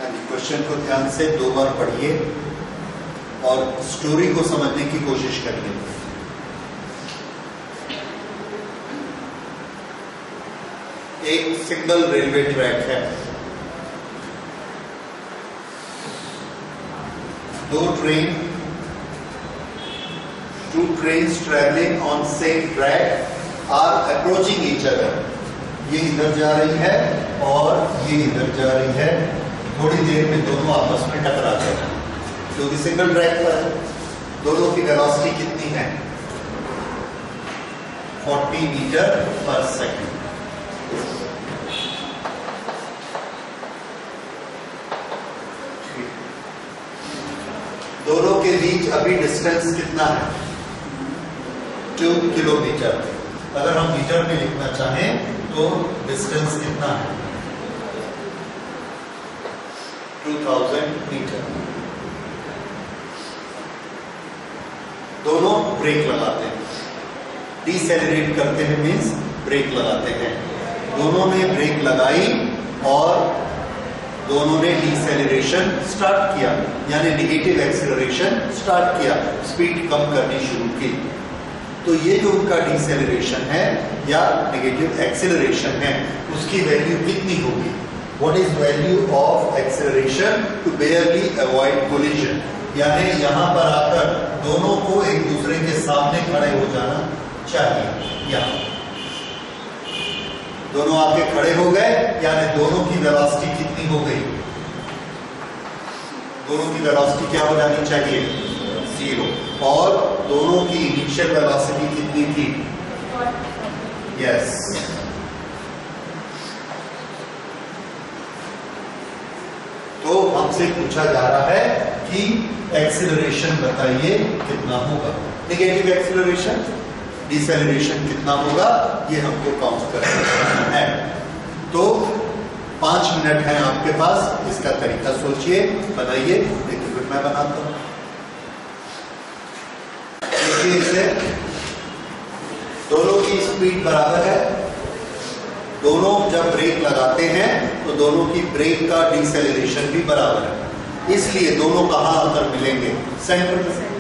Question को ध्यान से 2 बार पढ़िए और स्टोरी को समझने की कोशिश करिए। एक सिंगल रेलवे ट्रैक है, 2 trains traveling on same track are approaching each other। ये इधर जा रही है और ये इधर जा रही है। थोड़ी देर में दोनों आपस में टकराते हैं क्योंकि सिंगल ट्रैक पर दोनों की वेलोसिटी कितनी है? 40 मीटर पर सेकंड। दोनों के बीच अभी डिस्टेंस कितना है? 2 किलोमीटर। अगर हम मीटर में लिखना चाहें तो डिस्टेंस कितना है? 2000 मीटर। दोनों ब्रेक लगाते हैं, डिसेलरेट करते हैं मीन्स ब्रेक लगाते हैं। दोनों ने ब्रेक लगाई और दोनों ने डिसेलरेशन स्टार्ट किया, यानी नेगेटिव एक्सेलरेशन स्टार्ट किया, स्पीड कम करनी शुरू की। तो ये जो उनका डिसेलरेशन है या नेगेटिव एक्सेलरेशन है उसकी वैल्यू कितनी होगी? What is value of acceleration to barely avoid collision? यानी यहां पर आकर दोनों को एक दूसरे के सामने खड़े हो जाना चाहिए। यहां दोनों आके खड़े हो गए, यानी दोनों की वेलोसिटी कितनी हो गई? दोनों की वेलोसिटी क्या हो जानी चाहिए? 0। और दोनों की इनिशियल वेलोसिटी कितनी थी? यस। तो हमसे पूछा जा रहा है कि एक्सेलरेशन बताइए कितना होगा। नेगेटिव एक्सेलरेशन, डिसेलरेशन कितना होगा ये हमको काउंट करना है। तो 5 मिनट है आपके पास, इसका तरीका सोचिए, बनाइए। देखिए फिर मैं बनाता हूं। देखिए इसे, दोनों की स्पीड बराबर है। दोनों जब ब्रेक लगाते हैं तो दोनों की ब्रेक का डिसेलरेशन भी बराबर है, इसलिए दोनों कहां आकर मिलेंगे? सेंटर में।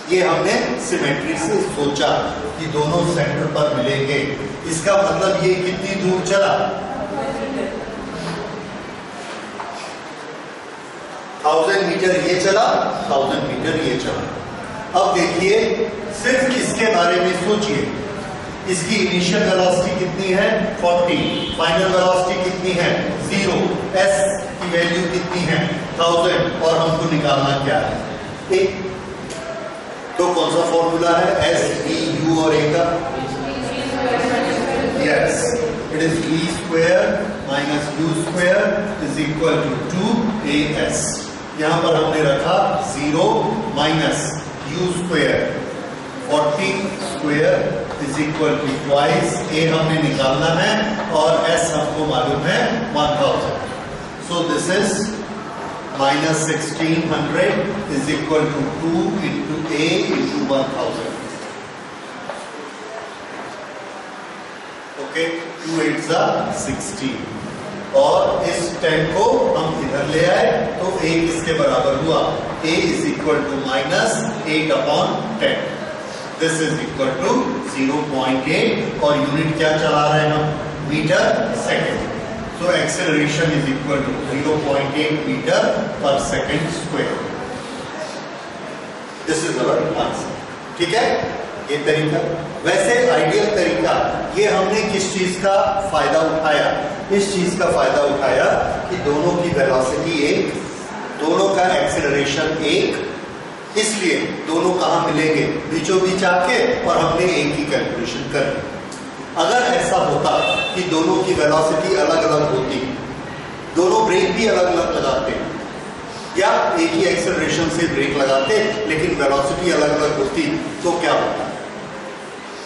ये हमने सिमेट्री से सोचा कि दोनों सेंटर पर मिलेंगे। इसका मतलब ये कितनी दूर चला? 1000 मीटर ये चला, 1000 मीटर ये चला। अब देखिए, सिर्फ इसके बारे में सोचिए। इसकी इनिशियल वेलोसिटी कितनी है? 40। फाइनल वेलोसिटी कितनी है? 0। s की वैल्यू कितनी है? 1000। और हमको निकालना क्या है? एक तो कौन सा फॉर्मूला है? s, v, u और a का? Yes, it is v square minus u square is equal to 2as। यहां पर हमने रखा 0 minus u square 40 square is equal to twice. A हमने निकालना है और s हमको मालूम है 1000। So this is minus 1600 is equal to 2 into a into 1000। Okay, 2 8 16। और इस 10 को हम इधर ले आए तो a किसके बराबर हुआ? a is equal to minus 8/10। This is equal to 0.8 और यूनिट क्या चला रहे हैं हम? Metre second. So acceleration is equal to 0.8 metre per second square. This is our answer. ठीक है, ये तरीका। वैसे आइडियल तरीका, ये हमने किस चीज का फायदा उठाया? इस चीज का फायदा उठाया कि दोनों की वेलोसिटी एक, दोनों का एक्सेलरेशन एक, इसलिए दोनों कहां मिलेंगे? बीचों बीच आके, और हमने एक ही कैलकुलेशन कर ली। अगर ऐसा होता कि दोनों की वेलोसिटी अलग अलग होती, दोनों ब्रेक भी अलग अलग लगाते या एक ही एक्सेलरेशन से ब्रेक लगाते लेकिन वेलोसिटी अलग अलग होती, तो क्या होता?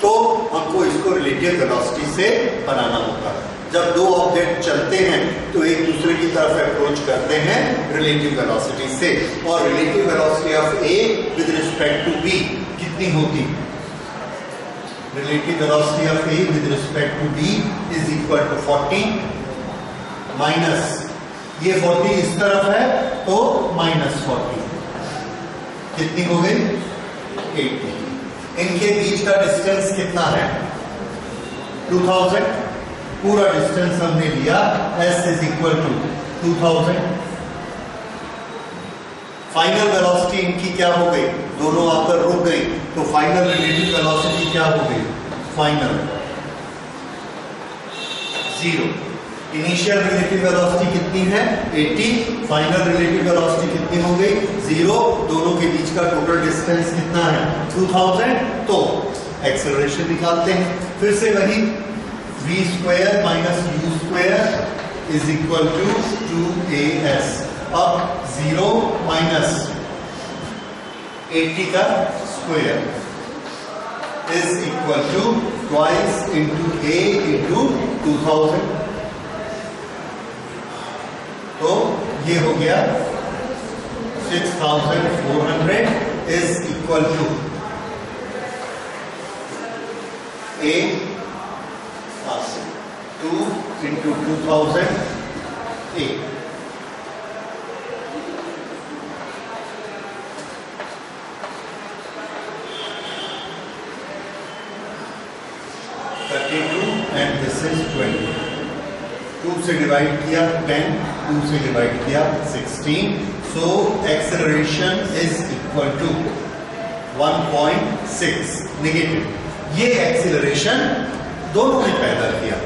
तो हमको इसको रिलेटिव वेलोसिटी से बनाना होता। जब दो ऑब्जेक्ट चलते हैं तो एक दूसरे की तरफ अप्रोच करते हैं रिलेटिव वेलोसिटी से, और relative velocity of A with respect to B कितनी होती? Relative velocity of A with respect to B is equal to 40 minus ये 40 इस तरफ है तो -40, कितनी हो गई 80। इनके बीच का डिस्टेंस कितना है 2000, पूरा डिस्टेंस हमने लिया, s is equal to 2000। Final velocity इनकी क्या हो गई, दोनों आकर रुक गई, तो फाइनल रिलेटिव वेलोसिटी क्या हो गई, फाइनल 0। इनिशियल रिलेटिव वेलोसिटी कितनी है 80, फाइनल रिलेटिव वेलोसिटी कितनी हो गई 0, दोनों के बीच का टोटल डिस्टेंस कितना है 2000। तो एक्सेलरेशन निकालते हैं, फिर से वही v square minus u square is equal to 2as। अब 0 माइनस 80 का square is equal to twice into a into 2000। तो ये हो गया 6400 is equal to a 2 into 2000 a। And this is 20। 2 से डिवाइड किया 10, 2 से डिवाइड किया 16। So acceleration is equal to 1.6 negative. ये एक्सेलरेशन दोनों ने पैदा किया,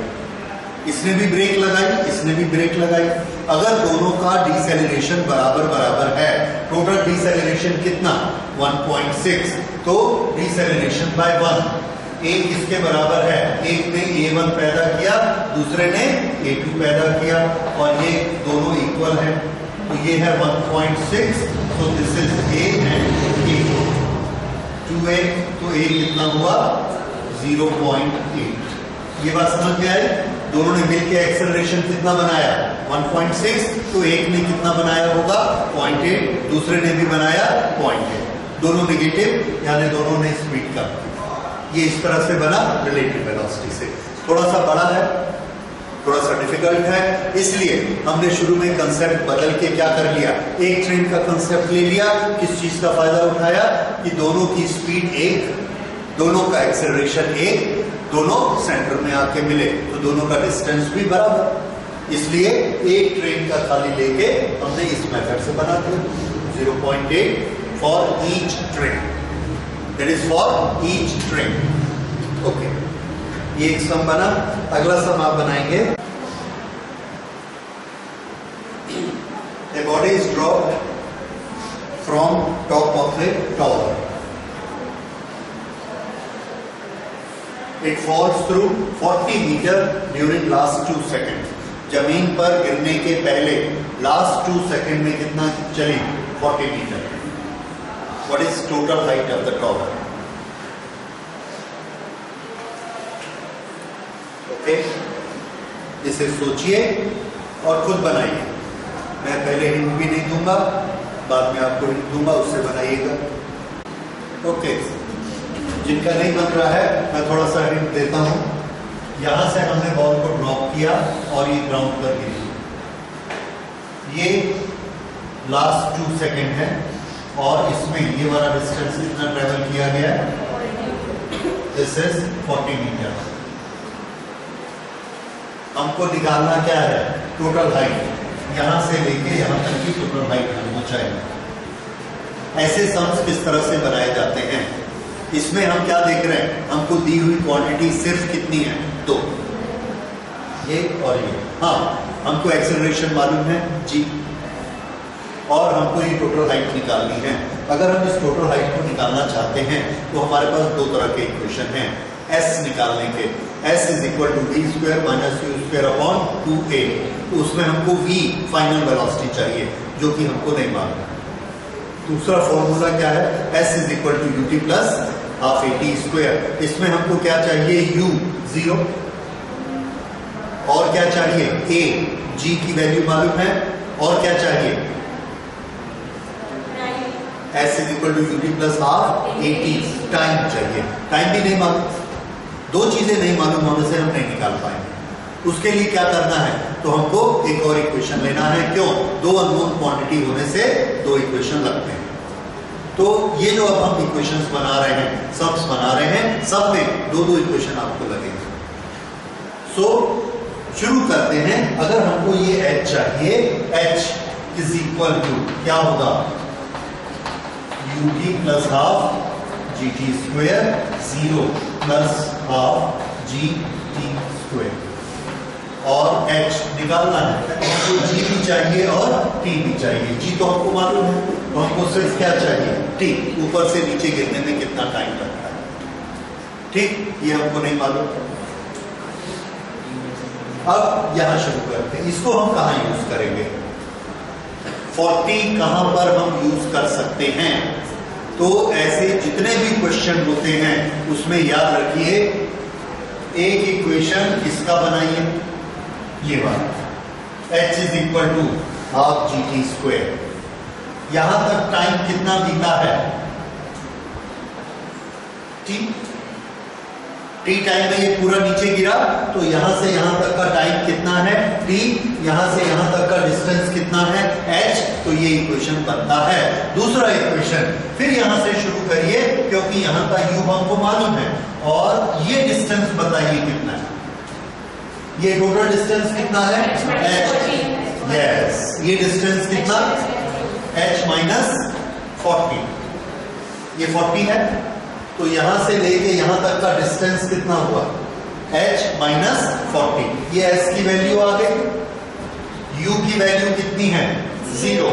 इसने भी ब्रेक लगाई, इसने भी ब्रेक लगाई। अगर दोनों का डिसेलरेशन बराबर बराबर है, टोटल डिसेलरेशन कितना 1.6, तो डिसेलरेशन बाय 1 एक इसके बराबर है, एक ने a1 पैदा किया, दूसरे ने a2 पैदा किया, और ये दोनों इक्वल हैं, तो ये है 1.6। तो this is a and a 2a, तो a कितना हुआ 0.8। ये बात समझ में आई, दोनों ने मिलकर एक्सेलरेशन कितना बनाया 1.6, तो एक ने कितना बनाया होगा 0.8, दूसरे ने भी बनाया 0.8, दोनों नेगेटिव, यानी दोनों ने स्पीड का। ये इस तरह से बना रिलेटिव वेलोसिटी से। थोड़ा सा बड़ा है, थोड़ा सा डिफिकल्ट है, इसलिए हमने शुरू में कंसेप्ट बदल के क्या कर लिया, एक ट्रेन का कंसेप्ट ले लिया। किस चीज का फायदा उठाया कि दोनों की स्पीड एक, दोनों का एक्सेलरेशन एक, दोनों सेंटर में आके मिले, तो दोनों का डिस्टेंस भी बराबर, इसलिए एक ट्रेन का खाली लेके हमने इस मेथड से बना दिया 0.8 for each train, that is for each train. Okay, ये एक सम बना। अगला सम आप बनाएंगे, a body is dropped from top of a tower. It falls through 40 meter during last 2 seconds. जमीन पर गिरने के पहले लास्ट 2 सेकंड में कितना चली 40 metre. What is total height of the tower? Okay, इसे सोचिए और खुद बनाइए। मैं पहले हिंट भी नहीं दूंगा, बाद में आपको हिंट दूंगा, उससे बनाइएगा। ओके, जिनका नहीं बन रहा है मैं थोड़ा सा हिंट देता हूं। यहां से हमने बॉल को ड्रॉप किया और ये ग्राउंड पर गिरी। ये लास्ट 2 सेकंड है और इसमें ये वाला डिस्टेंस कितना ट्रेवल किया गया है, दिस इज 40 मीटर। हमको निकालना क्या है टोटल हाइट, यहां से लेके यहां तक की टोटल हाइट हमको चाहिए। ऐसे सम्स किस तरह से बनाए जाते हैं, इसमें हम क्या देख रहे हैं, हमको दी हुई क्वांटिटी सिर्फ कितनी है 2, ये और ये। हाँ, हमको एक्सेलरेशन मालूम है जी, और हमको ये टोटल हाइट निकालनी है। अगर हम इस टोटल हाइट को निकालना चाहते हैं तो हमारे पास 2 तरह के इक्वेशन हैं s निकालने के। s is equal to v square minus u square upon 2a। तो उसमें हमको v फाइनल वेलोसिटी चाहिए, जो कि हमको नहीं मालूम। दूसरा फॉर्मूला क्या है, s is equal to ut plus half at square. इसमें हमको क्या चाहिए u 0, और क्या चाहिए a, g की वैल्यू मालूम है, और क्या चाहिए s is equal to ut plus half at, time चाहिए। टाइम भी नहीं मालूम, 2 चीजें नहीं मालूम होने से हम नहीं निकाल पाएंगे। उसके लिए क्या करना है, तो हमको एक और इक्वेशन लेना है। क्यों? दो अननोन क्वांटिटी होने से दो इक्वेशन लगते हैं। तो ये जो अब हम इक्वेशंस बना रहे हैं, सम्स बना रहे हैं, सब में दो दो इक्वेशन आपको लगेंगे। सो शुरू करते हैं। अगर हमको ये h चाहिए, h इज इक्वल टू क्या होगा, ut plus half gt square 0 plus half gt square, और h निकालना है। हमको g भी चाहिए और t भी चाहिए। g तो हमको मालूम है, तो हमको सिर्फ क्या चाहिए, t, ऊपर से नीचे गिरने में कितना टाइम लगता है। ठीक, ये हमको नहीं मालूम। अब यहां शुरू करते हैं। इसको हम कहां यूज करेंगे, 40 कहां पर हम यूज कर सकते हैं, तो ऐसे जितने भी क्वेश्चन होते हैं उसमें याद रखिए, एक इक्वेशन इसका बनाइए, ये बात h is equal to half gt square. यहां तक टाइम कितना बीता है, t टाइम में ये पूरा नीचे गिरा, तो यहां से यहां तक का टाइम कितना है, t, यहां से यहां तक का डिस्टेंस कितना है, h, तो ये इक्वेशन बनता है। दूसरा इक्वेशन फिर यहां से शुरू करिए, क्योंकि यहां का u हमको मालूम है, और ये डिस्टेंस बताइए कितना है, ये टोटल डिस्टेंस कितना है, h, यस, ये डिस्टेंस कितना, h माइनस 40, ये 40 है, तो यहां से लेके यहां तक का डिस्टेंस कितना हुआ, h माइनस 40। ये s की वैल्यू आ गई, u की वैल्यू कितनी है, 0,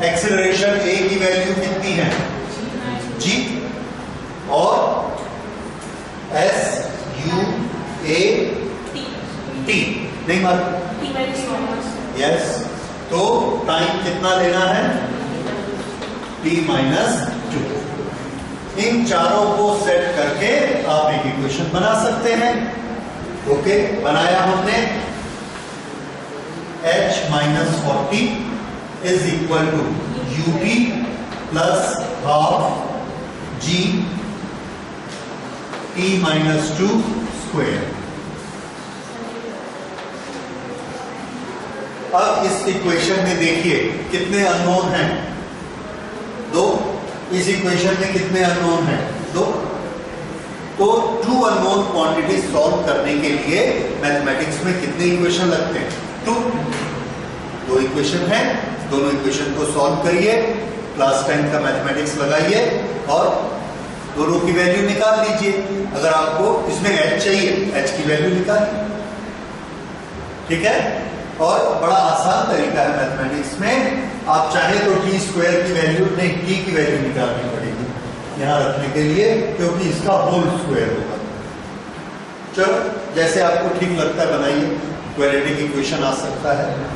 एक्सीलरेशन a की वैल्यू कितनी है, g, और s u a t नहीं मालूम, यस, तो टाइम कितना लेना है, t माइनस 2। इन चारों को सेट करके आप एक इक्वेशन बना सकते हैं। ओके, बनाया हमने, h minus 40 is equal to ut plus half g t minus 2 square. अब इस इक्वेशन में देखिए कितने अननोन हैं, 2। इस इक्वेशन में कितने अननोन हैं, 2। तो 2 अननोन क्वांटिटी सॉल्व करने के लिए मैथमेटिक्स में कितने इक्वेशन लगते हैं, 2। 2 इक्वेशन है, दोनों इक्वेशन को सॉल्व करिए, क्लास 10 का मैथमेटिक्स लगाइए और दोनों की वैल्यू निकाल लीजिए। अगर आपको इसमें h चाहिए, h की वैल्यू निकालिए, ठीक है। और बड़ा आसान तरीका है मैथमेटिक्स में, आप चाहे तो टी स्क्वायर की वैल्यू नहीं, टी की वैल्यू निकालनी पड़ेगी यहां रखने के लिए, क्योंकि इसका होल स्क्वायर होगा। चलो, जैसे आपको ठीक लगता है बनाइए, क्वाड्रेटिक इक्वेशन आ सकता है।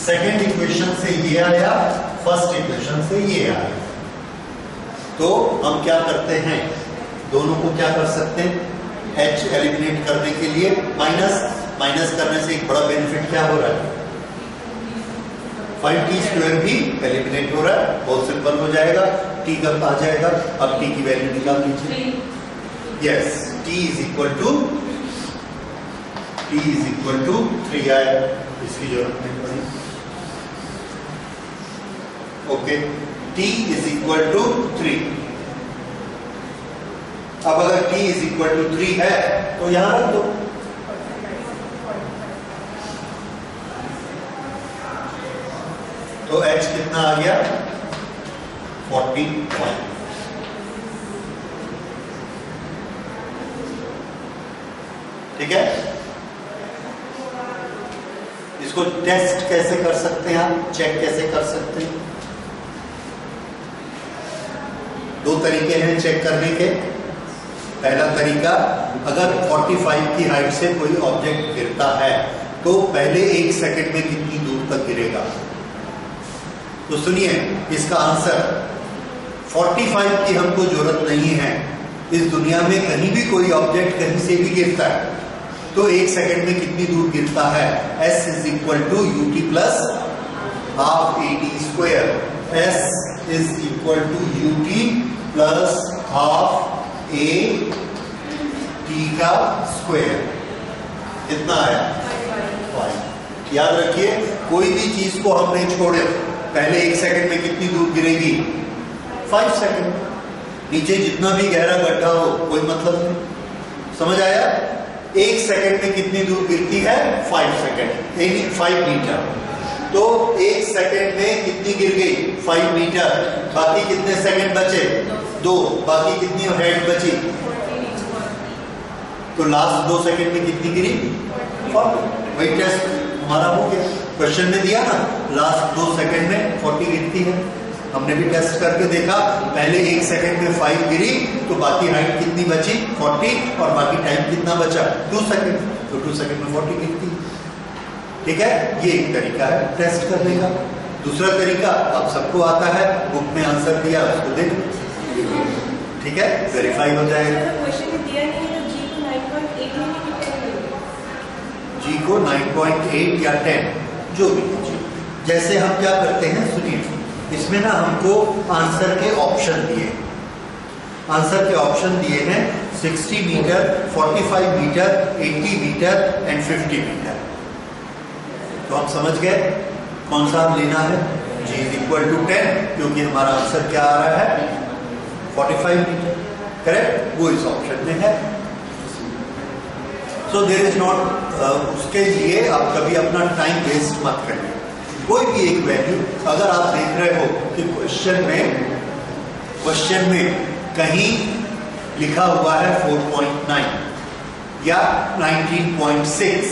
सेकेंड इक्वेशन से ये आया फर्स्ट इक्वेशन से ये आया। तो हम क्या करते हैं, दोनों को क्या कर सकते हैं, h एलिमिनेट करने के लिए माइनस करने से एक बड़ा बेनिफिट क्या हो रहा है, 5t² भी एलिमिनेट हो रहा है, बहुत सिंपल हो जाएगा। t कब आ जाएगा, अब t की वैल्यू निकाल लीजिए। Yes, t is equal to 3 आया, इसकी जरूरत नहीं पड़ी। Okay, t is equal to 3। अब अगर t इज इक्वल टू 3 है तो यहां रख दो। तो h कितना आ गया, 40. ठीक है, इसको टेस्ट कैसे कर सकते हैं, आप चेक कैसे कर सकते हैं, दो तरीके हैं चेक करने के। पहला तरीका, अगर 45 की हाइट से कोई ऑब्जेक्ट गिरता है तो पहले 1 सेकंड में कितनी दूर तक गिरेगा। तो सुनिए, इसका आंसर 45 की हमको जरूरत नहीं है। इस दुनिया में कहीं भी कोई ऑब्जेक्ट कहीं से भी गिरता है तो 1 सेकंड में कितनी दूर गिरता है, s is equal to ut plus half at²। s is equal to ut plus half at का स्क्वायर। कितना आया, 5। याद रखिए, कोई भी चीज को हम नहीं छोड़े, पहले 1 सेकंड में कितनी दूर गिरेगी, 5 सेकंड। नीचे जितना भी गहरा गड्ढा हो कोई मतलब नहीं, समझ आया। 1 सेकंड में कितनी दूर गिरती है, 5 सेकंड, यानी 5 मीटर। तो 1 सेकंड में कितनी गिर गई, 5 मीटर। बाकी कितने सेकंड बचे, 2। बाकी कितनी हेड बची, तो लास्ट 2 सेकंड में कितनी गिरी, 40। वही टेस्ट हमारा हो गया, क्वेश्चन में दिया ना, लास्ट 2 सेकंड में 40 गिरती है। हमने भी टेस्ट करके देखा, पहले 1 सेकंड में 5 गिरी तो बाकी हाइट कितनी बची, 40, और बाकी टाइम कितना बचा, 2 सेकंड। तो 2 सेकंड में 40 गिरती है। ठीक है, ये एक तरीका है टेस्ट करने का। दूसरा तरीका आप सबको आता है, बुक में आंसर दिया उसको देख, ठीक है, वेरीफाई हो जाएगा। जी को 9.8 या 10 जो भी कीजिए। जैसे हम क्या करते हैं, सुनिए, इसमें ना हमको आंसर के ऑप्शन दिए, आंसर के ऑप्शन दिए हैं 60 meter, 45 meter, 80 meter and 50 meter. तो हम समझ गए कौन सा लेना है, g इज इक्वल टू 10, क्योंकि हमारा आंसर क्या आ रहा है, 45 मीटर, करेक्ट, वो इस ऑप्शन में है। सो देयर इज नॉट, उसके लिए आप कभी अपना टाइम वेस्ट मत करिए। कोई भी एक वैल्यू, अगर आप देख रहे हो कि क्वेश्चन में कहीं लिखा हुआ है 4.9 या 19.6,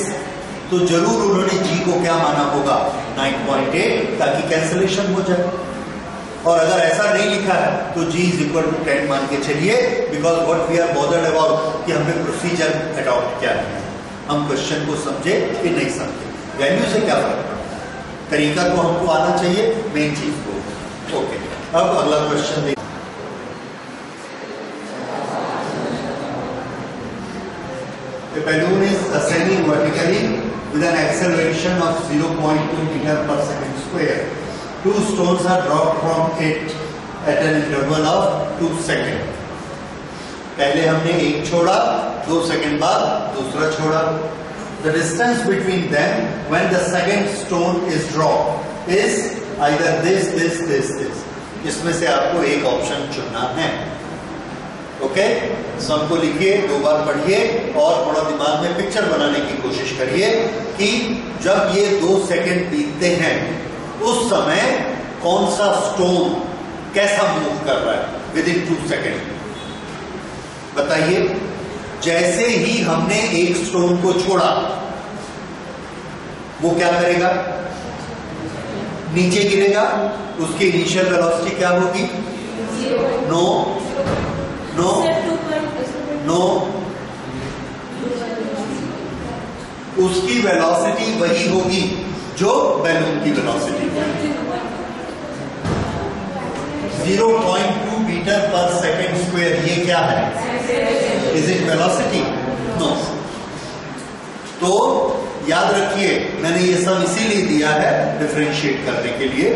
तो जरूर उन्होंने जी को क्या माना होगा, 9.8, ताकि कैंसिलेशन हो जाए। और अगर ऐसा नहीं लिखा है तो g इज इक्वल टू 10 मान के चलिए, because what we are bothered about कि हमने प्रोसीजर अडॉप्ट किया है, हम क्वेश्चन को समझे कि नहीं समझे, वैल्यू से क्या फर्क पड़ता है, तरीका तो हमको आना चाहिए, मेन चीज को। ओके, अब अगला क्वेश्चन देखिए। The balloon is ascending vertically with an acceleration of 0.2 meter per second square. 2 stones are dropped from it at an interval of 2 seconds. पहले हमने एक छोड़ा, 2 सेकंड बाद दूसरा छोड़ा। The distance between them when the second stone is dropped is either this. इसमें से आपको एक ऑप्शन चुनना है। ओके, सबको लिखिए, 2 बार पढ़िए और थोड़ा दिमाग में पिक्चर बनाने की कोशिश करिए कि जब ये 2 सेकंड बीतते हैं उस समय कौन सा स्टोन कैसा मूव कर रहा है विद इन 2 सेकंड। बताइए, जैसे ही हमने एक स्टोन को छोड़ा वो क्या करेगा, नीचे गिरेगा, उसकी इनिशियल वेलोसिटी क्या होगी, नो, उसकी वेलोसिटी वही होगी जो बैलून की वेलोसिटी है। 0.2 मीटर पर सेकेंड स्क्वायर, ये क्या है? Is it velocity? नो। तो याद रखिए, मैंने ये सब इसीलिए दिया है डिफरेंशिएट करने के लिए।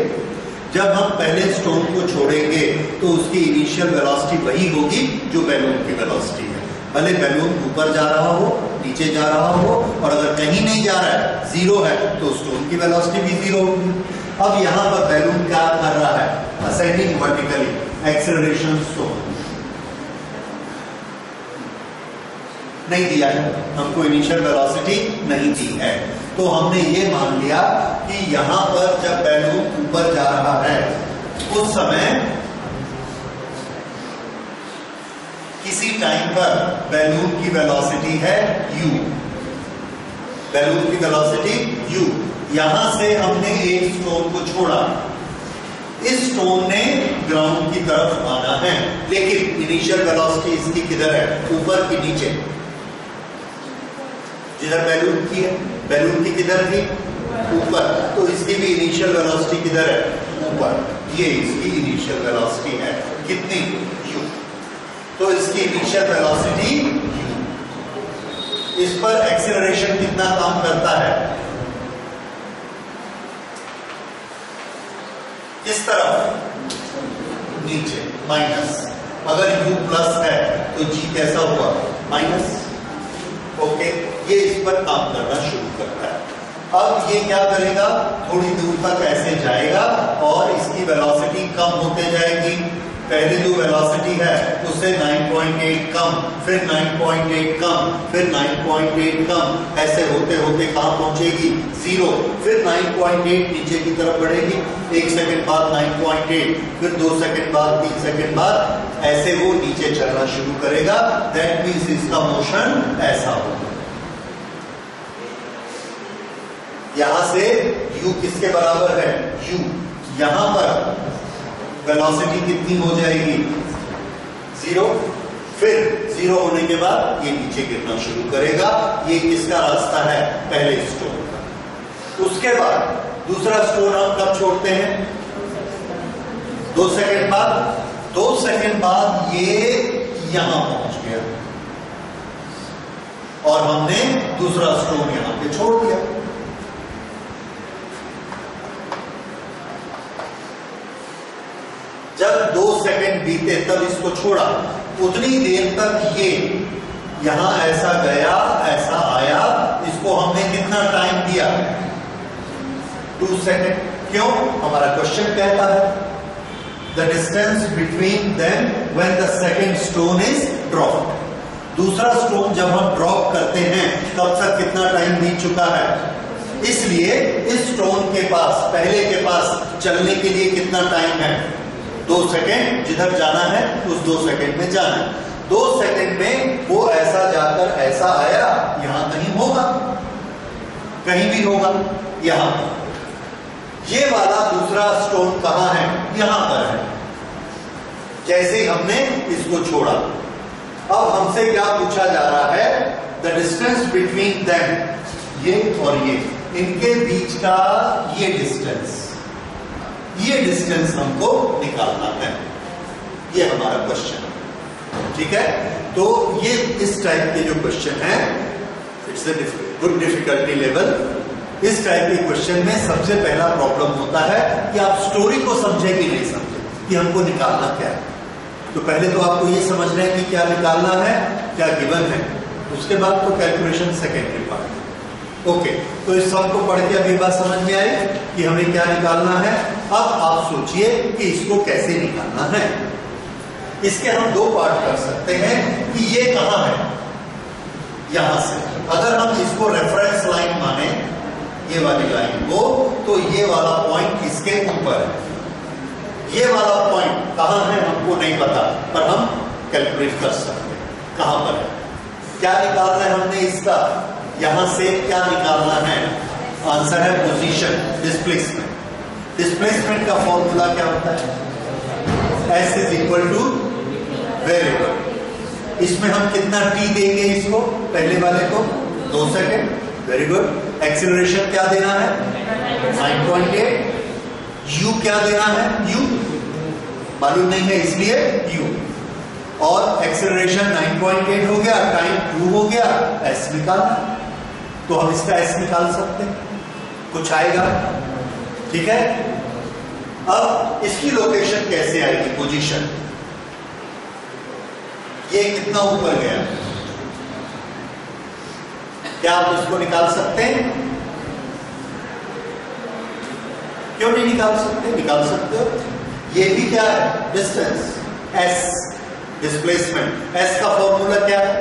जब हम पहले स्टोन को छोड़ेंगे तो उसकी इनिशियल वेलोसिटी वही होगी जो बैलून की वेलोसिटी है, भले बैलून ऊपर जा रहा हो, नीचे जा रहा हो, और अगर कहीं नहीं जा रहा है, जीरो है, तो स्टोन की वेलोसिटी भी जीरो होगी। अब यहां पर बैलून क्या कर रहा है? असेंडिंग वर्टिकली, एक्सेलरेशन स्टोन नहीं दिया है, हमको इनिशियल वेलोसिटी नहीं दी है, तो हमने ये मान लिया कि यहां पर जब बैलून ऊपर जा रहा है उस समय किसी टाइम पर बैलून की वेलोसिटी है u, बैलून की वेलोसिटी u। यहां से हमने एक स्टोन को छोड़ा, इस स्टोन ने ग्राउंड की तरफ आना है, लेकिन इनिशियल वेलोसिटी इसकी किधर है? ऊपर की नीचे? जिधर बैलून की है, बैलून की किधर थी? ऊपर, तो इसकी भी इनिशियल वेलोसिटी किधर है? ऊपर। ये इसकी इनिशियल वेलोसिटी है, कितनी? u। तो इसकी इनिशियल वेलोसिटी u। इस पर एक्सेलरेशन कितना काम करता है? किस तरफ? नीचे, माइनस। अगर u प्लस है तो g कैसा हुआ? माइनस। ओके, ये इस पर काम करना शुरू करता है। अब ये क्या करेगा? थोड़ी दूर तक ऐसे जाएगा और इसकी वेलोसिटी कम होते जाएगी। पहले जो वेलोसिटी है उससे 9.8 कम, फिर 9.8 कम, फिर 9.8 कम, ऐसे होते होते कहां पहुंचेगी? जीरो। फिर 9.8 नीचे की तरफ बढ़ेगी, 1 सेकंड बाद 9.8, फिर 2 सेकंड बाद, 3 सेकंड बाद, ऐसे वो नीचे चलना शुरू करेगा। दैट मीन्स इसका मोशन ऐसा होगा। यहां से u किसके बराबर है? u। यहां पर वेलोसिटी कितनी हो जाएगी? जीरो। फिर जीरो होने के बाद ये नीचे गिरना शुरू करेगा। ये किसका रास्ता है? पहले स्टोन का। उसके बाद दूसरा स्टोन हम कब छोड़ते हैं? 2 सेकंड बाद। 2 सेकंड बाद ये यहां पहुंच गया और हमने दूसरा स्टोन यहां पे छोड़ दिया। जब 2 सेकंड बीते तब इसको छोड़ा, उतनी देर तक ये यहां ऐसा गया, ऐसा आया, इसको हमने कितना टाइम दिया? 2 सेकंड। क्यों? हमारा क्वेश्चन कहता है the distance between them when the second stone is dropped. दूसरा स्टोन जब हम ड्रॉप करते हैं तब तक कितना टाइम बीत चुका है? इसलिए इस स्टोन के पास, पहले के पास चलने के लिए कितना टाइम है? 2 सेकंड। जिधर जाना है उस 2 सेकंड में जाना है। 2 सेकंड में वो ऐसा जाकर ऐसा आया, यहां कहीं होगा, कहीं भी होगा यहां। ये वाला दूसरा स्टोन कहां है? यहां पर है। जैसे ही हमने इसको छोड़ा, अब हमसे क्या पूछा जा रहा है? द डिस्टेंस बिटवीन देम, ये और ये, इनके बीच का ये डिस्टेंस, ये डिस्टेंस हमको निकालना है। ये हमारा क्वेश्चन है, ठीक है? तो ये इस टाइप के जो क्वेश्चन है, it's a good difficulty level. इस टाइप के क्वेश्चन में सबसे पहला प्रॉब्लम होता है कि आप स्टोरी को समझे कि नहीं समझे, कि हमको निकालना क्या है। तो पहले तो आपको ये समझना है कि क्या निकालना है, क्या गिवन है, उसके बाद तो कैलकुलेशन सेकेंडरी पार्ट। ओके, तो इस सब को पढ़ के अभी बात समझ में आई कि हमें क्या निकालना है। अब आप सोचिए कि इसको कैसे निकालना है। इसके हम 2 पार्ट कर सकते हैं कि ये कहां है? यहां से अगर हम इसको रेफरेंस लाइन माने, ये वाली लाइन को, तो ये वाला पॉइंट इसके ऊपर है। ये वाला पॉइंट कहां है हमको नहीं पता, पर हम कैलकुलेट कर सकते हैं कहां पर है। क्या निकालना है हमने इसका? यहां से क्या निकालना है? आंसर है पोजीशन, डिस्प्लेसमेंट। डिस्प्लेसमेंट का फॉर्मूला क्या होता है? S is equal two variable. इसमें हम कितना t देंगे इसको, पहले वाले को? 2 सेकेंड। Very good. एक्सीलरेशन क्या देना है? 9.8। u क्या देना है? u मालूम नहीं है इसलिए u। और एक्सेलरेशन 9.8 हो गया, टाइम 2 हो गया, s निकालना, तो हम इसका s निकाल सकते हैं, कुछ आएगा। ठीक है, अब इसकी लोकेशन कैसे आएगी, पोजीशन, ये कितना ऊपर गया, क्या आप उसको निकाल सकते हैं? क्यों नहीं निकाल सकते? निकाल सकते हो। ये भी क्या है, डिस्टेंस, s, डिस्प्लेसमेंट। s का फॉर्मूला क्या है,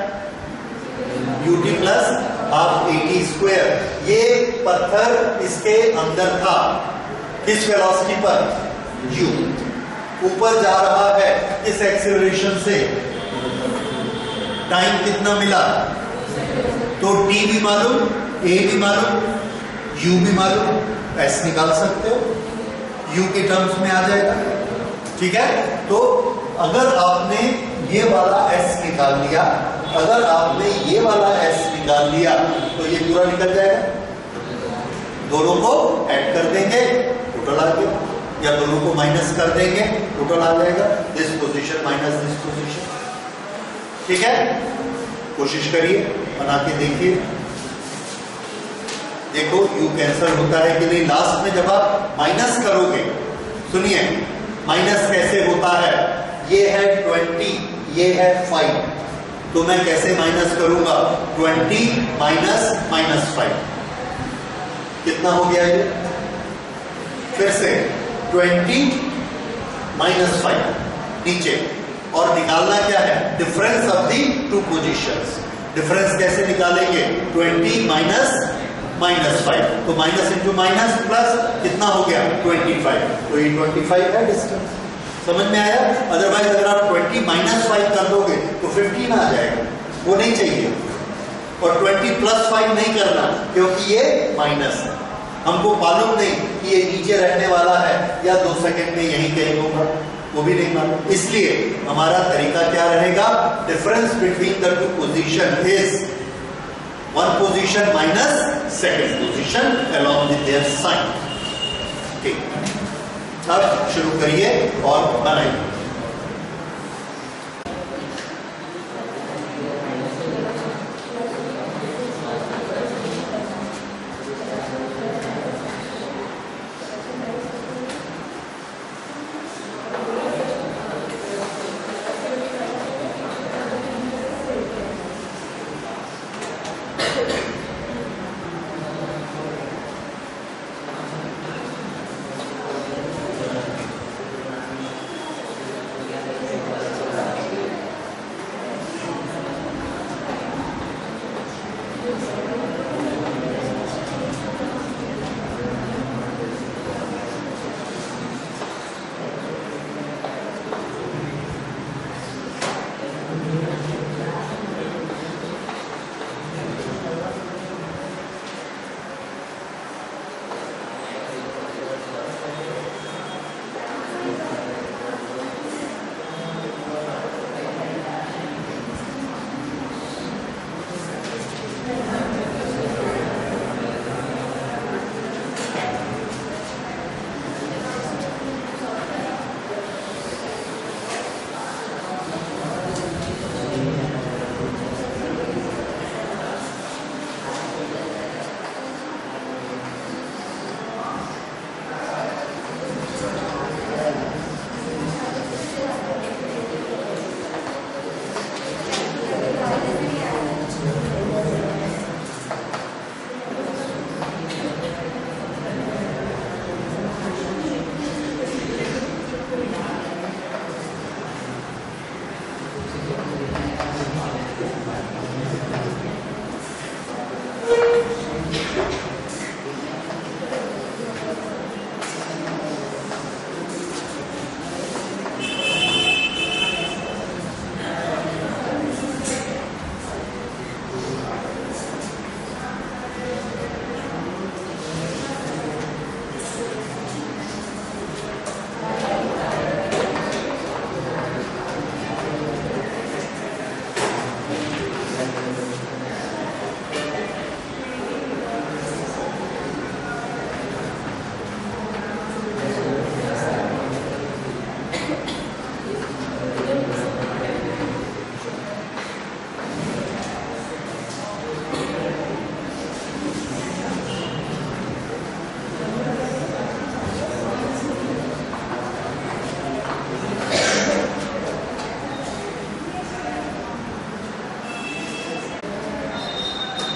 ut plus half AT square. ये पत्थर इसके अंदर था, किस वेलोसिटी पर, u, ऊपर जा रहा है इस एक्सेलरेशन से, टाइम कितना मिला, तो t भी मालूम, a भी मालूम, u भी मालूम, s निकाल सकते हो, u के टर्म्स में आ जाएगा। ठीक है, तो अगर आपने ये वाला s निकाल लिया, अगर आपने ये वाला s निकाल लिया तो ये पूरा निकल जाएगा, दोनों को ऐड कर देंगे टोटल आ गया, या दोनों को माइनस कर देंगे टोटल आ जाएगा, this position minus this position. ठीक है, कोशिश करिए, बना के देखिए, देखो u कैंसिल होता है कि नहीं। लास्ट में जब आप माइनस करोगे, सुनिए माइनस कैसे होता है, ये है 20, ये है 5, तो मैं कैसे माइनस करूंगा, 20 माइनस -5, कितना हो गया ये, फिर से 20 -5 नीचे, और निकालना क्या है, difference of the two positions. Difference कैसे निकालेंगे, 20 माइनस -5, तो माइनस इंटू माइनस प्लस कितना हो गया, 25, तो ये 25 है डिस्टेंस। समझ में आया? अदरवाइज अगर आप 20 -5 कर दोगे तो 15 आ जाएगा, वो नहीं चाहिए, और 20 + 5 नहीं करना, क्योंकि ये माइनस है, हमको मालूम नहीं कि ये नीचे रहने वाला है या 2 सेकंड में यहीं कहीं होगा, वो भी नहीं मालूम। इसलिए हमारा तरीका क्या रहेगा, difference between the two position is one position minus second position along with their sign. ठीक, अब शुरू करिए और बनाइए।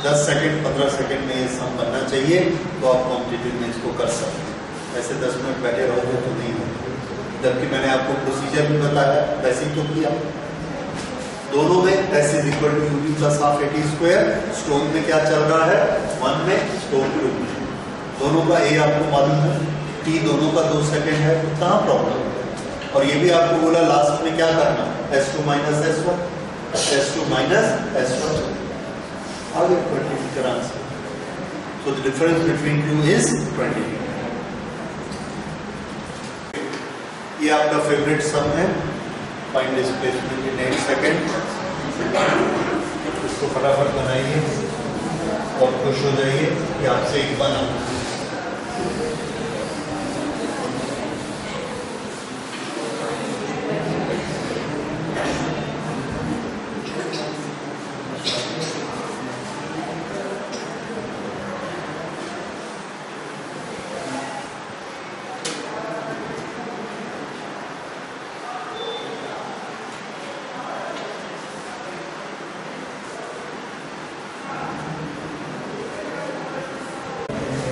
10 सेकंड 15 सेकंड में ये सम बनना चाहिए, तो आप कॉम्पिटिटिव में इसको कर सकते हैं। ऐसे 10 मिनट बैठे रहोगे तो नहीं होगा, जबकि मैंने आपको प्रोसीजर भी बताया, वैसे ही तो किया। दोनों में s is equal to ub plus half at square, stone में क्या चल रहा है 1 में, स्टोन टू में, दोनों का a आपको मालूम है, t दोनों का 2 सेकंड है, तो कहाँ प्रॉब्लम है। और ये भी आपको बोला लास्ट में क्या करना, s2 minus s1, s2 minus s1, आगे 20 का answer. So the difference between two is 20. ये आपका फेवरेट सम है, फाइंड डिस्प्लेसमेंट इन 8 सेकंड। इसको फटाफट बनाइए और खुश हो जाइए कि आपसे एक बना।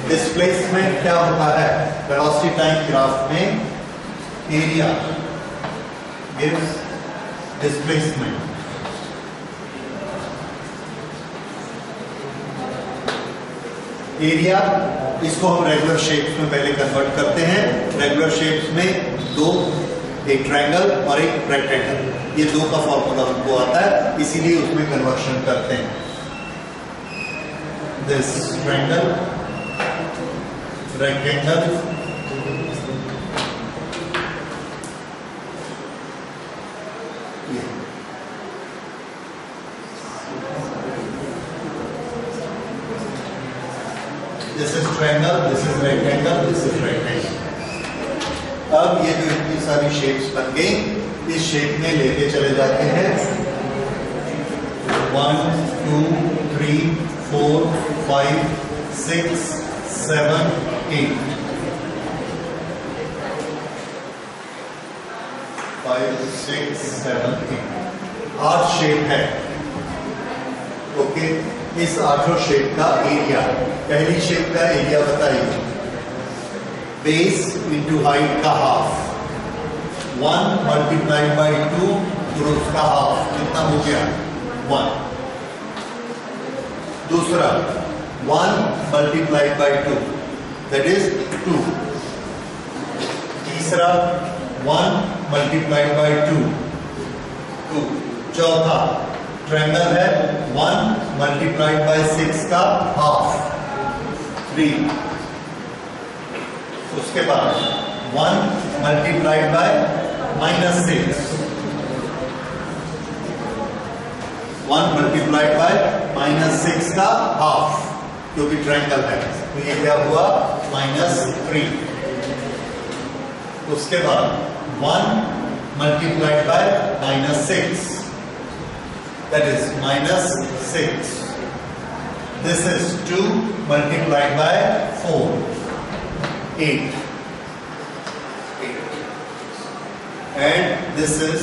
डिस्प्लेसमेंट क्या होता है, वेलोसिटी टाइम ग्राफ में एरिया गिव्स डिस्प्लेसमेंट। एरिया, इसको हम रेगुलर शेप्स में पहले कन्वर्ट करते हैं। रेगुलर शेप्स में दो, एक ट्रायंगल और एक रेक्टेंगल, ये दो का फॉर्मूला हमको आता है, इसीलिए उसमें कन्वर्शन करते हैं। This triangle, rectangle, this is triangle, this is rectangle, this is rectangle। अब ये जो इतनी सारी शेप्स बन गई, इस शेप में लेके चले जाते हैं 1 2 3 4 5 6 7 8 5 6 7 8 8 शेप है। ओके, इस 8 शेप का एरिया, पहली शेप का एरिया बताइए, बेस इंटू हाइट का हाफ, 1 मल्टीप्लाइड बाई 2 ग्रोथ का हाफ, कितना हो गया 1। दूसरा 1 multiplied by 2, that is 2। तीसरा 1 multiplied by 2, 2। चौथा ट्रायंगल है 1 multiplied by 6 का हाफ, 3। उसके बाद 1 multiplied by -6, 1 multiplied by -6 का हाफ, क्योंकि ट्रायंगल है, तो ये क्या हुआ -3। उसके बाद 1 multiplied by -6, that is -6। This is 2 multiplied by 4, 8, 8, and this is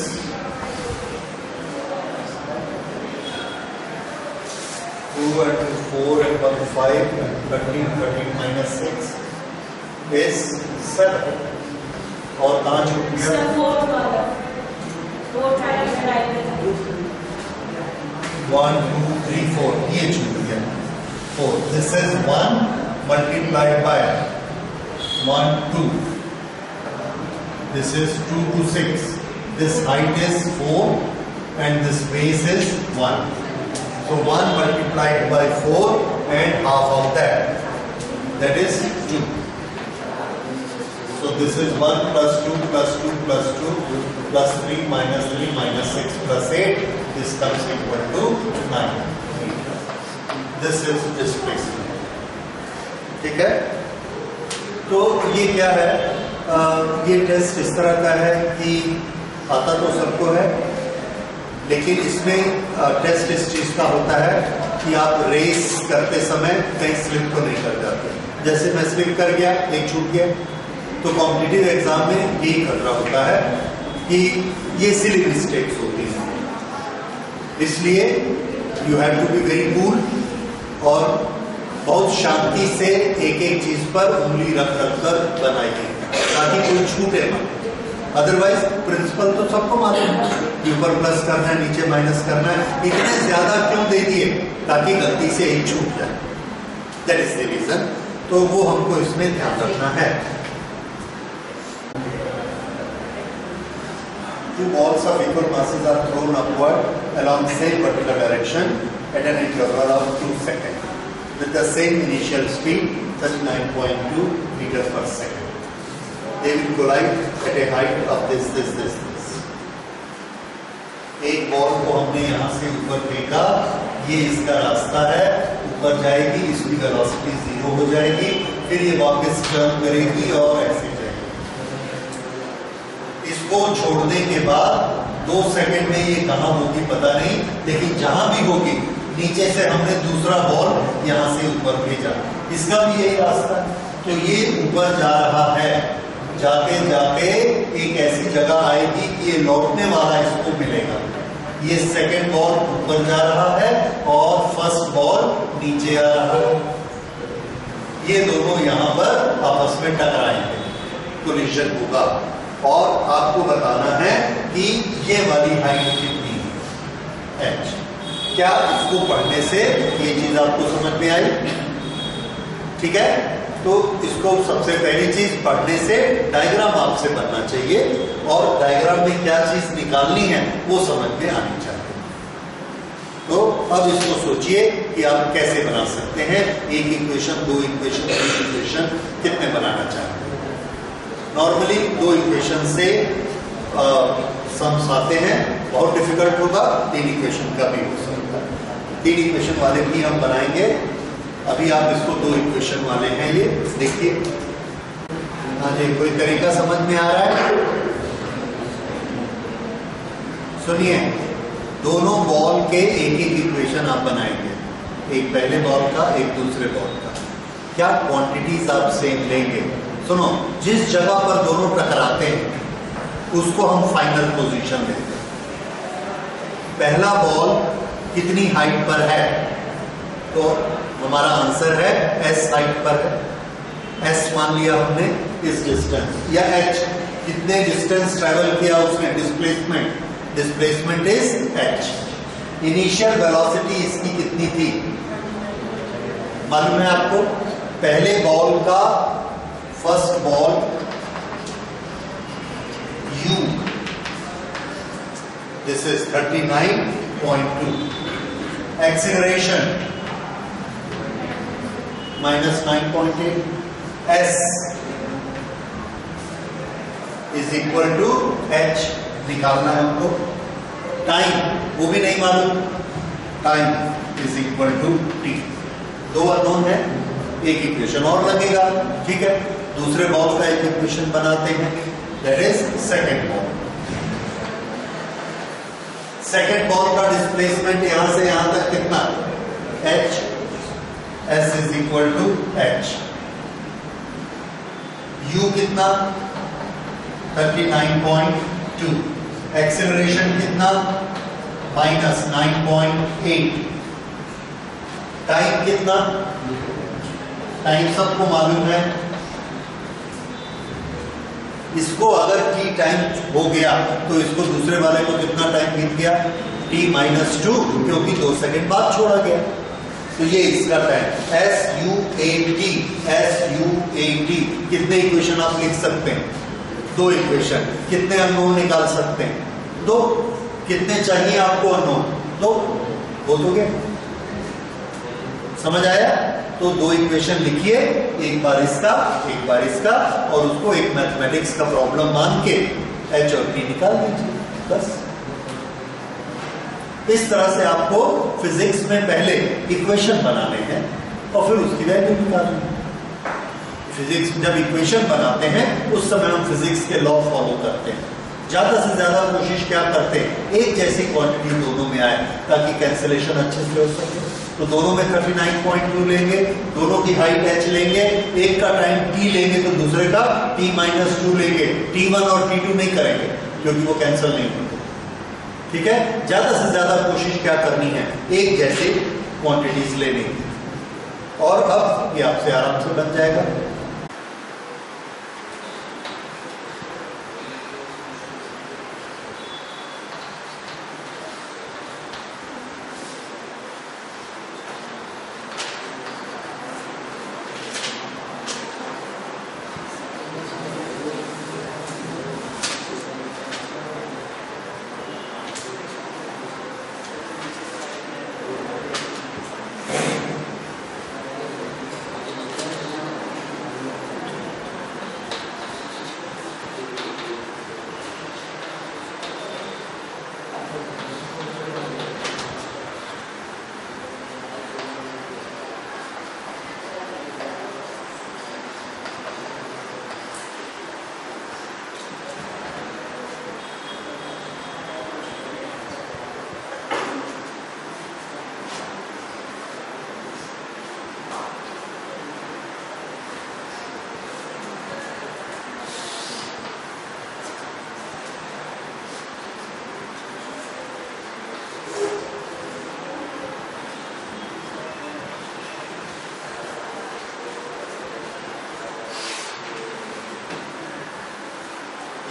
2 and 4 and 1 5 and 13 13 minus 6 is 7। और कहाँ छूट गया, 1 2 3 4, ये छूट गया 4। This is 1 multiplied by 1 2, this is 2 to 6, this height is 4 and this base is 1, so 1 multiplied by 4 and half of that, that is 2। So this is 1 plus 2 plus 2 plus 2 plus 3 minus 6 plus 8, this comes equal to 9। This is displacement। ठीक है, तो ये क्या है, ये test इस तरह का है कि आता तो सबको है, लेकिन इसमें टेस्ट इस चीज का होता है कि आप रेस करते समय कहीं स्लिप तो नहीं कर जाते। जैसे मैं स्लिप कर गया, एक छूट गया, तो कॉम्पिटिटिव एग्जाम में यही खतरा होता है कि ये सिली मिस्टेक्स होती हैं। इसलिए you have to be very cool और बहुत शांति से एक एक चीज पर उंगली रख रख कर बनाइए ताकि कोई छूटे ना। अदरवाइज प्रिंसिपल तो सबको मालूम है, ऊपर प्लस करना है नीचे माइनस करना है, इतने ज्यादा क्यों दे दिए ताकि गलती से एक छूट जाए। That is the reason. तो वो हमको इसमें ध्यान रखना है। Two balls of equal masses are thrown upward along the same vertical direction at an interval of 2 seconds with the same initial speed 39.2 meters per second. They will collide at a height of this. एक ball को हमने यहाँ से ऊपर फेंका, ये इसका रास्ता है, ऊपर जाएगी, इसकी वेलोसिटी 0 हो जाएगी, फिर ये वापस टर्न करेगी और ऐसे जाएगी। इसको छोड़ने के बाद 2 सेकंड में ये कहाँ होगी पता नहीं, लेकिन जहां भी होगी नीचे से हमने दूसरा बॉल यहाँ से ऊपर भेजा, इसका भी यही रास्ता है। तो ये ऊपर जा रहा है, जाके जाके एक ऐसी जगह आएगी कि ये लौटने वाला इसको मिलेगा। ये सेकंड बॉल ऊपर जा रहा है और फर्स्ट बॉल नीचे आ रहा है, ये दोनों यहां पर आपस में टकराएंगे, कोलिजन होगा। और आपको बताना है कि ये वाली हाइट कितनी है, h। क्या इसको पढ़ने से ये चीज आपको समझ में आई? ठीक है, तो इसको सबसे पहली चीज पढ़ने से डायग्राम आपसे बनना चाहिए और डायग्राम में क्या चीज निकालनी है वो समझ में आनी चाहिए। तो अब इसको सोचिए कि आप कैसे बना सकते हैं, एक इक्वेशन, 2 इक्वेशन, 3 इक्वेशन, कितने बनाना चाहते हैं। नॉर्मली 2 इक्वेशन से सम्स आते हैं, बहुत डिफिकल्ट होगा 3 इक्वेशन का भी हो सकता है। 3 इक्वेशन वाले भी हम बनाएंगे। अभी आप इसको 2 इक्वेशन वाले हैं, ये देखिए। हाँ जी, कोई तरीका समझ में आ रहा है? सुनिए, दोनों बॉल के एक एक इक्वेशन आप बनाएंगे, एक पहले बॉल का, एक दूसरे बॉल का। क्या क्वांटिटीज आप सेम लेंगे? सुनो, जिस जगह पर दोनों टकराते हैं उसको हम फाइनल पोजीशन देते हैं। पहला बॉल कितनी हाइट पर है, तो हमारा आंसर है s हाइट पर है। s मान लिया हमने इस डिस्टेंस, या h कितने डिस्टेंस ट्रेवल किया उसने, displacement is h। Initial velocity इसकी कितनी थी मालूम है आपको? पहले बॉल का first ball u, this is 39.2। Acceleration -9.8, s is equal to h निकालना है हमको। टाइम वो भी नहीं मालूम, time is equal to t। 2 unknown है, एक इक्वेशन और लगेगा। ठीक है, दूसरे बॉल का एक इक्वेशन बनाते हैं, that is second ball. Second ball का डिस्प्लेसमेंट यहां से यहां तक कितना, h, s is equal to h। u कितना, 39.2। एक्सेलरेशन कितना, -9.8। टाइम कितना, टाइम सबको मालूम है। इसको अगर t टाइम हो गया तो इसको दूसरे वाले को कितना टाइम बीत गया, t-2, क्योंकि 2 सेकंड बाद छोड़ा गया। तो ये इसका टाइम SU8T। कितने इक्वेशन आप लिख सकते हैं, 2 इक्वेशन। कितने अननोन निकाल सकते हैं, 2। कितने चाहिए आपको अननोन, 2। हो तो गया, समझ आया? तो 2 इक्वेशन लिखिए, एक बार इसका, और उसको एक मैथमेटिक्स का प्रॉब्लम मान के h और t निकाल दीजिए, बस। इस तरह से आपको फिजिक्स में पहले इक्वेशन बनाने हैं और फिर उसकी वैल्यू निकालनी है। फिजिक्स जब इक्वेशन बनाते हैं उस समय हम फिजिक्स के लॉ फॉलो करते हैं। ज्यादा से ज्यादा कोशिश क्या करते हैं, एक जैसी क्वांटिटी दोनों में आए ताकि कैंसिलेशन अच्छे से हो सके। तो दोनों में 39.2 लेंगे, दोनों की हाइट h लेंगे, एक का टाइम t लेंगे तो दूसरे का t-2 लेंगे। t1 और t2 नहीं करेंगे क्योंकि वो कैंसिल नहीं होते। ठीक है, ज्यादा से ज्यादा कोशिश क्या करनी है, एक जैसे क्वांटिटीज लेने की। और अब ये आपसे आराम से बन जाएगा।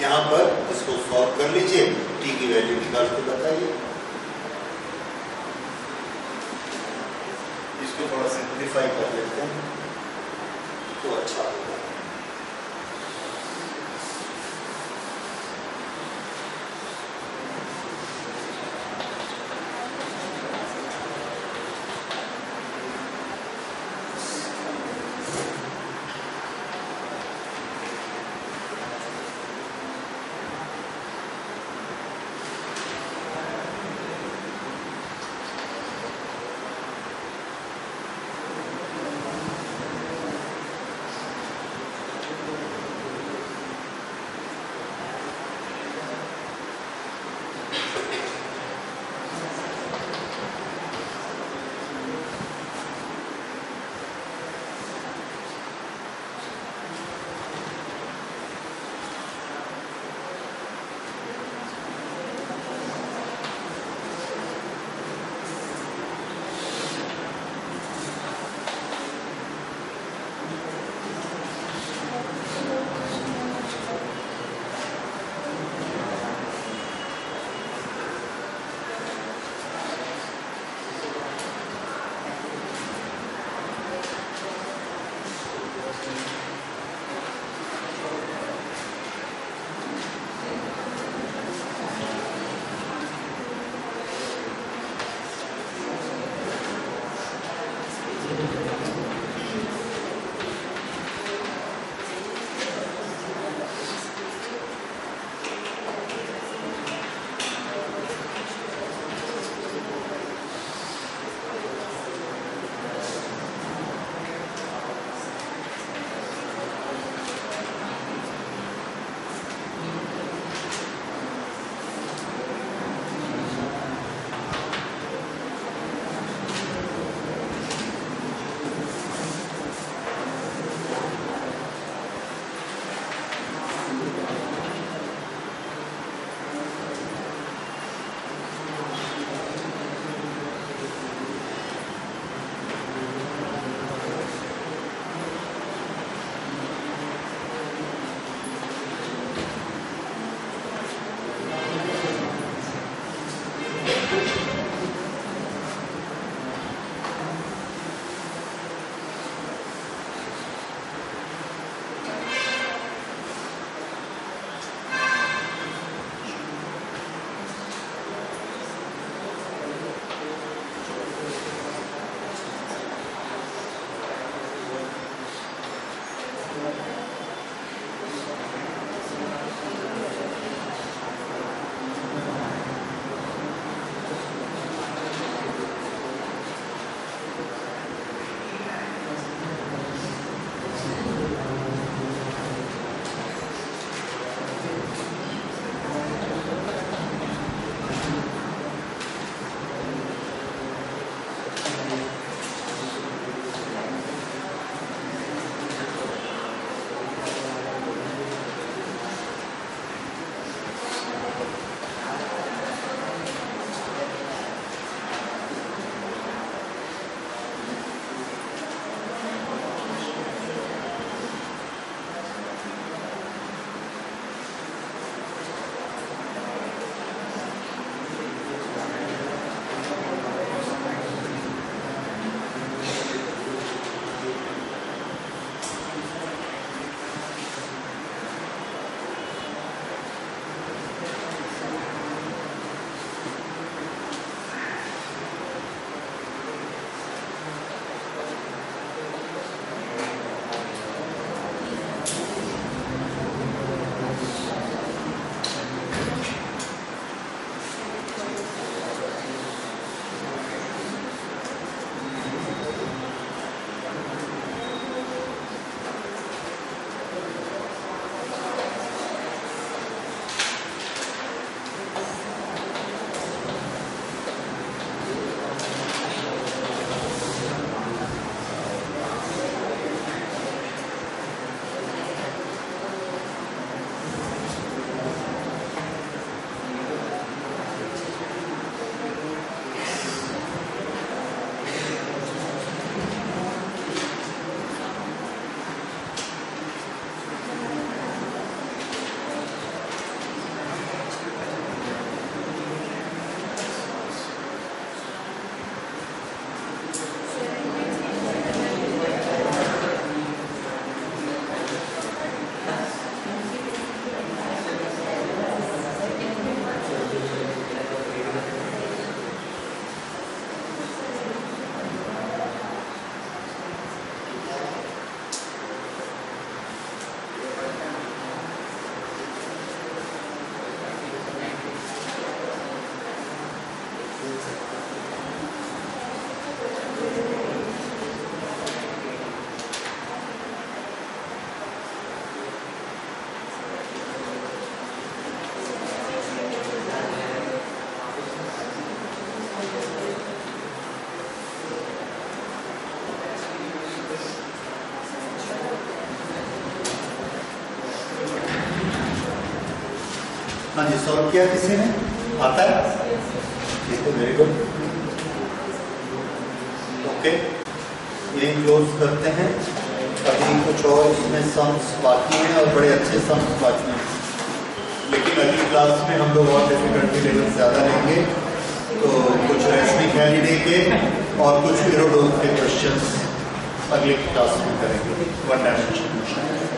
यहाँ पर इसको सॉल्व कर लीजिए, टी की वैल्यू निकाल के बताइए। इसको थोड़ा सिंप्लीफाई कर लेते हैं तो अच्छा होगा। हाँ जी, सॉल्व किया किसी ने? आता है? ठीक है, वेरी गुड। ओके, यही क्लोज करते हैं। अभी कुछ और इसमें सम्स बाकी हैं और बड़े अच्छे सम्स बाकी हैं, लेकिन अगली क्लास में हम लोग और डिफिकल्टी लेवल ज़्यादा लेंगे, तो कुछ रेशनिक हैलिडे के और कुछ एरोडोम के क्वेश्चंस अगली क्लास में करेंगे, वन डायमेंशन।